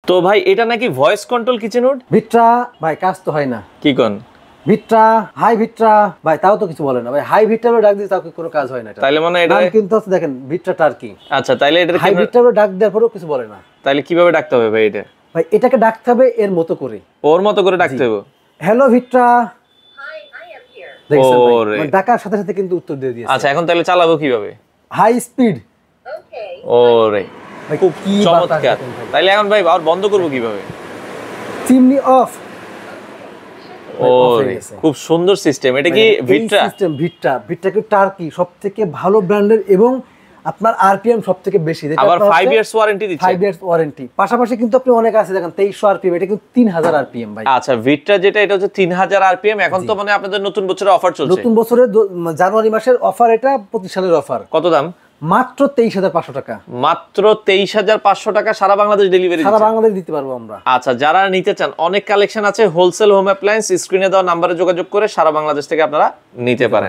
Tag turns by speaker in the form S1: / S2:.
S1: তো ভাই এটা নাকি ভয়েস কন্ট্রোল কিচেন হুড?
S2: ভিট্রা ভাই কাজ তো হয় না।
S1: কি কোন
S2: ভিট্রা হাই ভিট্রা ভাই তাও তো কিছু বলে না ভাই। হাই ভিট্রা ডাক দিয়ে তাও কোনো কাজ হয় না। এটা
S1: তাইলে মানে এটা
S2: নাম কিন্তু আছে দেখেন ভিট্রা টার্কি।
S1: আচ্ছা তাইলে এটা
S2: হাই ভিট্রা ডাক দেওয়ার পরেও কিছু বলে না।
S1: তাইলে কিভাবে ডাকতে হবে ভাই এটা?
S2: ভাই এটাকে ডাকতে হবে এর মতো করে,
S1: ওর মতো করে ডাকতে হবে।
S2: হ্যালো ভিট্রা, দেখছেন ভাই
S1: ওরে
S2: মানে ডাকার সাথে সাথে কিন্তু উত্তর দিয়ে দিয়েছে।
S1: আচ্ছা এখন তাহলে চালাবো কিভাবে?
S2: High speed.
S1: ওরে
S2: ভাই
S1: খুব
S2: কি
S1: চমৎকার। তাইলে এখন ভাই আর বন্ধ করব কিভাবে?
S2: Chimney of.
S1: ওরে খুব সুন্দর সিস্টেম। এটা কি ভিট্রা
S2: সিস্টেম? ভিট্রা কি টার্কি সবথেকে ভালো ব্র্যান্ডের এবং আপনার আরপিএম সবথেকে বেশি।
S1: আবার 5 ইয়ার্স ওয়ারেন্টি দিচ্ছে।
S2: 5 ইয়ার্স ওয়ারেন্টি পাশাপাশি কিন্তু আপনি অনেক আছে দেখেন 2300 আরপিএম, এটা কিন্তু 3000 আরপিএম ভাই।
S1: আচ্ছা ভিট্রা যেটা এটা হচ্ছে 3000 আরপিএম। এখন তো মানে আপনাদের নতুন বছরের অফার চলছে।
S2: নতুন বছরের জানুয়ারি মাসের অফার, এটা 25 সালের অফার।
S1: কত দাম?
S2: মাত্র 23500 টাকা।
S1: মাত্র 23500 টাকা সারা বাংলাদেশ ডেলিভারি
S2: সারা বাংলাদেশ দিতে পারবো আমরা।
S1: আচ্ছা যারা নিতে চান অনেক কালেকশন আছে হোলসেল হোম অ্যাপ্লায়েন্স, স্ক্রিনে দেওয়া নম্বরে যোগাযোগ করে সারা বাংলাদেশ থেকে আপনারা নিতে পারেন।